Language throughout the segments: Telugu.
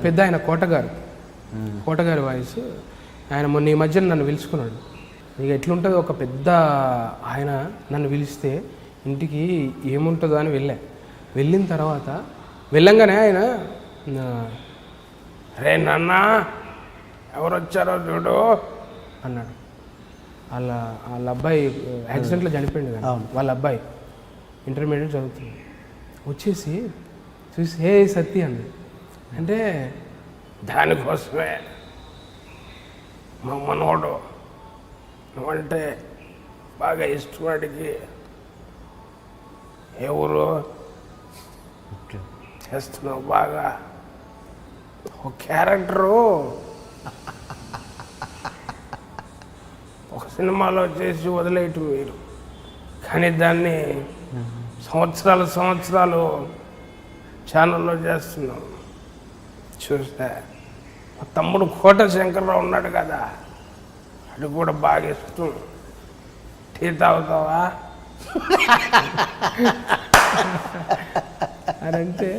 పెద్ద ఆయన కోటగారి వాయిస్. ఆయన మొన్న ఈ మధ్యన నన్ను పిలుచుకున్నాడు. ఇక ఎట్లుంటుందో ఒక పెద్ద ఆయన నన్ను పిలిస్తే ఇంటికి ఏముంటుందో అని వెళ్ళిన తర్వాత వెళ్ళంగానే ఆయన అరే నాన్న ఎవరు వచ్చారో చూడు అన్నాడు. వాళ్ళ అబ్బాయి యాక్సిడెంట్లో చనిపోయింది కదా, వాళ్ళ అబ్బాయి ఇంటర్మీడియట్ చదువుతుంది. వచ్చేసి చూసి హే సత్తి అంది. అంటే దానికోసమే మా మనోడు నువ్వంటే బాగా ఇష్టం, వాడికి ఏ ఊరు చేస్తున్నావు బాగా, ఒక క్యారెక్టరు ఒక సినిమాలో చేసి వదిలేయటం మీరు, కానీ దాన్ని సంవత్సరాలు ఛానల్లో చేస్తున్నాం. చూస్తే మా తమ్ముడు కోట శంకర్రావు ఉన్నాడు కదా, అది కూడా బాగా ఇష్టం. టీ తాగుతావా అని అంటే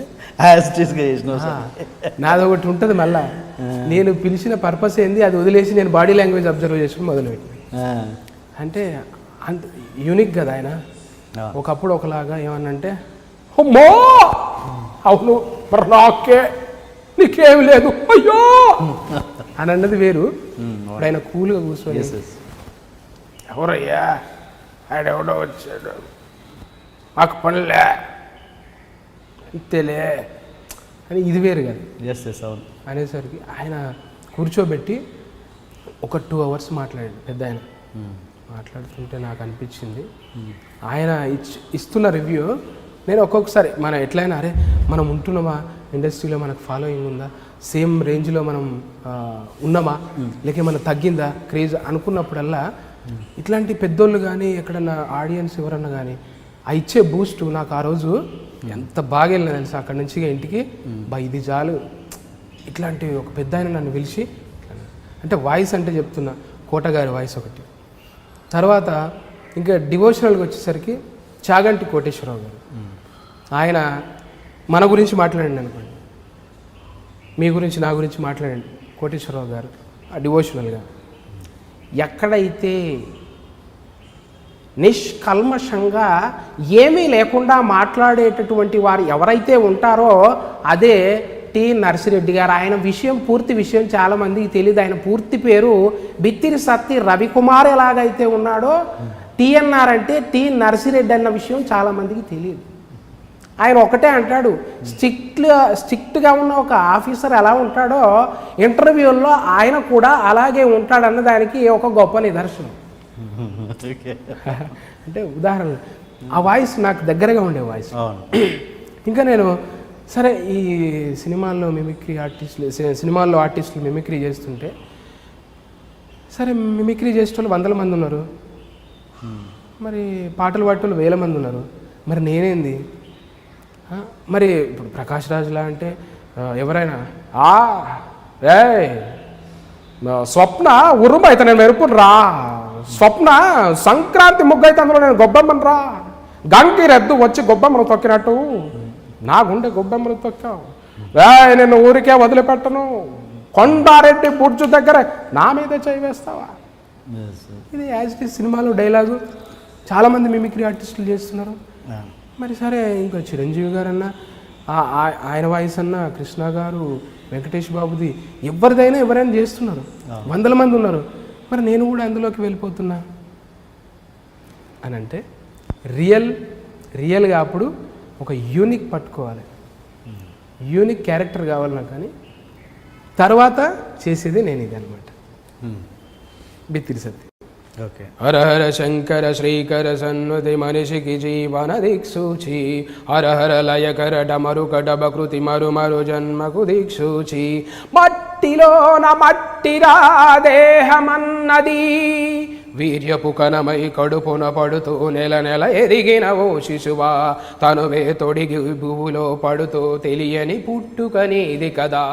నాది ఒకటి ఉంటుంది. మళ్ళా నేను పిలిచిన పర్పస్ ఏంది అది వదిలేసి నేను బాడీ లాంగ్వేజ్ అబ్జర్వ్ చేసుకుని మొదలుపెట్టిన. అంటే అంత యూనిక్ కదా ఆయన. ఒకప్పుడు ఒకలాగా ఏమన్నంటే అమ్మో అవును మరి నాకే నీకేమి లేదు అయ్యో అని అన్నది వేరు. ఇప్పుడు ఆయన కూల్గా కూర్చొని ఎవరయ్యా ఆడెవడో వచ్చాడు మాకు పనులే అంతేలే అని ఇది వేరు కదా. అవును అనేసరికి ఆయన కూర్చోబెట్టి ఒక 2 hours మాట్లాడాడు పెద్ద ఆయన. మాట్లాడుతుంటే నాకు అనిపించింది ఆయన ఇస్తున్న రివ్యూ నేను ఒక్కొక్కసారి మనం ఎట్లయినా అరే మనం ఉంటున్నామా, ఇండస్ట్రీలో మనకు ఫాలోయింగ్ ఉందా, సేమ్ రేంజ్లో మనం ఉన్నామా, లేక మనం తగ్గిందా క్రేజ్ అనుకున్నప్పుడల్లా ఇట్లాంటి పెద్దోళ్ళు కానీ ఎక్కడన్నా ఆడియన్స్ ఎవరన్నా కానీ ఆ ఇచ్చే బూస్ట్ నాకు ఆ రోజు ఎంత బాగా వెళ్ళినా తెలుసు. అక్కడి నుంచి ఇంటికి ఇది చాలు. ఇట్లాంటి ఒక పెద్ద ఆయన నన్ను పిలిచి అంటే వాయిస్ అంటే చెప్తున్నా కోటగారి వాయిస్ ఒకటి. తర్వాత ఇంకా డివోషనల్గా వచ్చేసరికి చాగంటి కోటేశ్వరరావు గారు. ఆయన మన గురించి మాట్లాడండి అనుకోండి, మీ గురించి నా గురించి మాట్లాడండి. కోటేశ్వరరావు గారు డివోషనల్గా ఎక్కడైతే నిష్కల్మషంగా ఏమీ లేకుండా మాట్లాడేటటువంటి వారు ఎవరైతే ఉంటారో అదే టి నర్సిరెడ్డి గారు. ఆయన పూర్తి విషయం చాలామందికి తెలియదు. ఆయన పూర్తి పేరు బిత్తిరి సత్తి రవికుమార్. ఎలాగైతే ఉన్నాడో టిఎన్ఆర్ అంటే టి నర్సిరెడ్డి అన్న విషయం చాలామందికి తెలియదు. ఆయన ఒకటే అంటాడు, స్ట్రిక్ట్గా ఉన్న ఒక ఆఫీసర్ ఎలా ఉంటాడో ఇంటర్వ్యూల్లో ఆయన కూడా అలాగే ఉంటాడన్న దానికి ఒక గొప్ప నిదర్శనం. అంటే ఉదాహరణ ఆ వాయిస్ నాకు దగ్గరగా ఉండే వాయిస్. ఇంకా నేను సరే ఈ సినిమాల్లో ఆర్టిస్టులు మిమిక్రీ చేస్తుంటే సరే మిమిక్రీ చేసేటోళ్ళు 100 మంది ఉన్నారు, మరి పాటలు పాడేటోళ్ళు 1000 మంది ఉన్నారు, మరి నేనేంది? మరి ఇప్పుడు ప్రకాష్ రాజ్లా అంటే ఎవరైనా స్వప్న ఉరుము అయితే నేను మెరుపును రా, స్వప్న సంక్రాంతి ముగ్గు అయితే అందులో నేను గొబ్బెమ్మను రా, గంకి రెద్దు వచ్చి గొబ్బెమ్మను తొక్కినట్టు నా గుండె గొబ్బెమ్మను తొక్కావు, నేను ఊరికే వదిలిపెట్టను, కొండారెడ్డి బుర్జు దగ్గర నా మీదే చేయి వేస్తావా. ఇది యాజ్ ఇట్ ఈస్ సినిమాలో డైలాగు. చాలామంది మిమిక్రీ ఆర్టిస్టులు చేస్తున్నారు. మరి సరే ఇంకా చిరంజీవి గారు అన్న ఆయన వాయిస్ అన్న, కృష్ణ గారు, వెంకటేష్ బాబుది, ఎవరైనా చేస్తున్నారు, 100 మంది ఉన్నారు. మరి నేను కూడా అందులోకి వెళ్ళిపోతున్నా అని అంటే రియల్గా అప్పుడు ఒక యూనిక్ పట్టుకోవాలి, యూనిక్ క్యారెక్టర్ కావాలి నాకు. కానీ తర్వాత చేసేది నేను ఇది అనమాట. బిత్తిరి సత్తి. ఓకే. హర హర శంకర శ్రీకర సన్నుతి మనిషికి జీవన దిక్సూచి, హర హర లయకర డమరు కడబకృతి మరు జన్మకు దిక్సూచి, మట్టిలోన మట్టిరా దేహమన్నది, వీర్యపు కనమై కడుపున పడుతూ నెల ఎదిగిన ఓ శిశువా, తనువే తొడిగి భూలో పడుతూ తెలియని పుట్టుకనేది కదా.